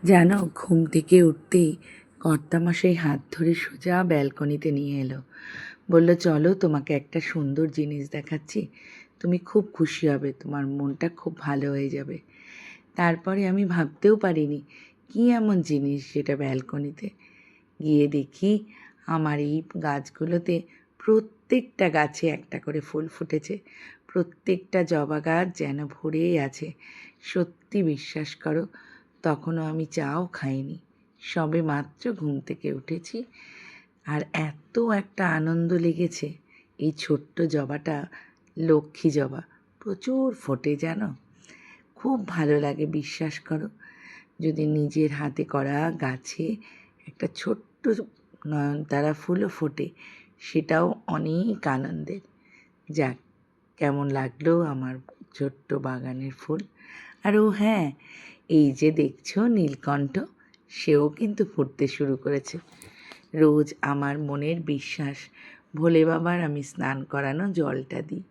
জানো, ঘুম থেকে উঠতেই কর্তামশাই হাত ধরে সোজা ব্যালকনিতে নিয়ে এলো। বলল, চলো তোমাকে একটা সুন্দর জিনিস দেখাচ্ছি, তুমি খুব খুশি হবে, তোমার মনটা খুব ভালো হয়ে যাবে। তারপরে আমি ভাবতেও পারিনি কী এমন জিনিস যেটা ব্যালকনিতে। গিয়ে দেখি আমার এই গাছগুলোতে প্রত্যেকটা গাছে একটা করে ফুল ফুটেছে। প্রত্যেকটা জবা গাছ যেন ভরেই আছে। সত্যি বিশ্বাস করো, তখনও আমি চাও খাইনি, সবে মাত্র ঘুম থেকে উঠেছি। আর এত একটা আনন্দ লেগেছে। এই ছোট্ট জবাটা লক্ষ্মী জবা, প্রচুর ফোটে জানো। খুব ভালো লাগে, বিশ্বাস করো। যদি নিজের হাতে করা গাছে একটা ছোট্ট নয়নতারা ফুলও ফোটে, সেটাও অনেক আনন্দের। যাক, কেমন লাগলো আমার ছোট্ট বাগানের ফুল। আর ও হ্যাঁ, এই যে দেখছো নীলকণ্ঠ, সেও কিন্তু ফুটতে শুরু করেছে। রোজ আমার মনের বিশ্বাস, ভোলে বাবার আমি স্নান করানো জলটা দিই।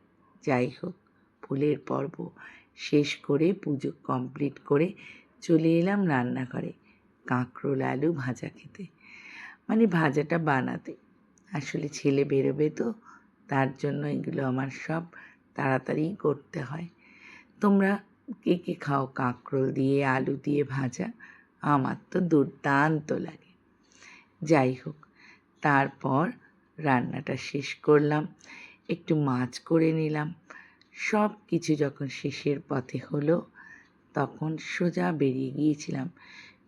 যাই হোক, ফুলের পর্ব শেষ করে পুজো কমপ্লিট করে চলে এলাম রান্নাঘরে কাঁকরোল আলু ভাজা খেতে, মানে ভাজাটা বানাতে। আসলে ছেলে বেরোবে তো, তার জন্য এগুলো আমার সব তাড়াতাড়ি করতে হয়। তোমরা কে কে খাও কাঁকরোল দিয়ে আলু দিয়ে ভাজা? আমার তো দুর্দান্ত লাগে। যাই হোক, তারপর রান্নাটা শেষ করলাম, একটু মাছ করে নিলাম। সব কিছু যখন শেষের পথে হলো, তখন সোজা বেরিয়ে গিয়েছিলাম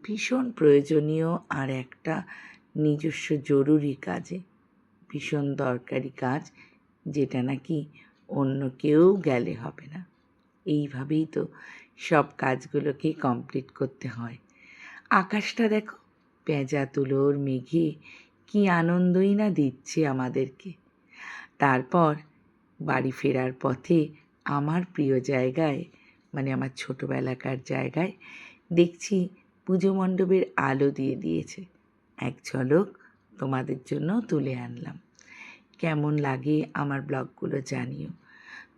ভীষণ প্রয়োজনীয় আর একটা নিজস্ব জরুরি কাজে। ভীষণ দরকারি কাজ, যেটা নাকি অন্য কেউ গেলে হবে না। এইভাবেই তো সব কাজগুলোকে কমপ্লিট করতে হয়। আকাশটা দেখো, পেঁজা তুলোর মেঘে কি আনন্দই না দিচ্ছে আমাদেরকে। তারপর বাড়ি ফেরার পথে আমার প্রিয় জায়গায়, মানে আমার ছোটোবেলাকার জায়গায়, দেখছি পুজো মণ্ডপের আলো দিয়ে দিয়েছে। এক ঝলক তোমাদের জন্য তুলে আনলাম। কেমন লাগে আমার ব্লগগুলো জানিও।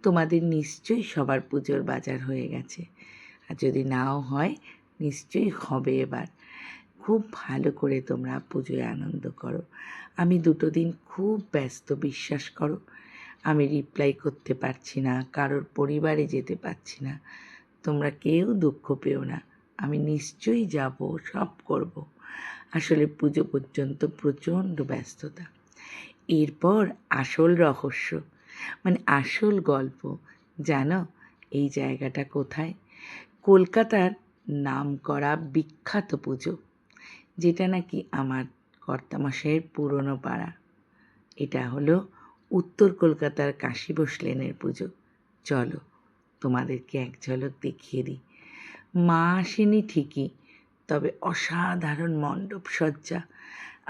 তোমাদের নিশ্চয়ই সবার পুজোর বাজার হয়ে গেছে, আর যদি নাও হয় নিশ্চয়ই হবে এবার। খুব ভালো করে তোমরা পুজোয় আনন্দ করো। আমি 2 দিন খুব ব্যস্ত, বিশ্বাস করো। আমি রিপ্লাই করতে পারছি না, কারোর পরিবারে যেতে পারছি না। তোমরা কেউ দুঃখ পেও না, আমি নিশ্চয়ই যাব, সব করব। আসলে পুজো পর্যন্ত প্রচণ্ড ব্যস্ততা। এরপর আসল রহস্য, মানে আসল গল্প। জানো এই জায়গাটা কোথায়? কলকাতার নামকরা বিখ্যাত পুজো, যেটা নাকি আমার কর্তামশাইয়ের পুরনো পাড়া। এটা হলো উত্তর কলকাতার কাশীবোস লেনের পুজো। চলো তোমাদেরকে এক ঝলক দেখিয়ে দিই। মা আসেনি ঠিকই, তবে অসাধারণ মণ্ডপ সজ্জা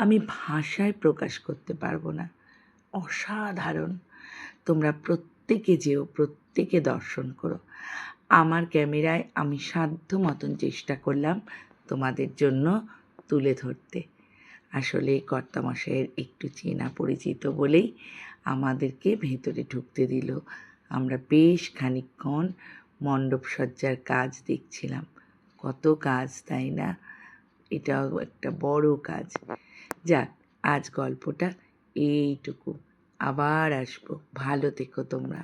আমি ভাষায় প্রকাশ করতে পারবো না। অসাধারণ। তোমরা প্রত্যেকে যেও, প্রত্যেকে দর্শন করো। আমার ক্যামেরায় আমি সাধ্য মতন চেষ্টা করলাম তোমাদের জন্য তুলে ধরতে। আসলে কর্তামশাইয়ের একটু চেনা পরিচিত বলেই আমাদেরকে ভেতরে ঢুকতে দিল। আমরা বেশ খানিকক্ষণ মণ্ডপ সজ্জার কাজ দেখছিলাম। কত কাজ, তাই না? এটাও একটা বড় কাজ। যাক, আজ গল্পটা এইটুকু। আবার আসবো, ভালো থেকো তোমরা।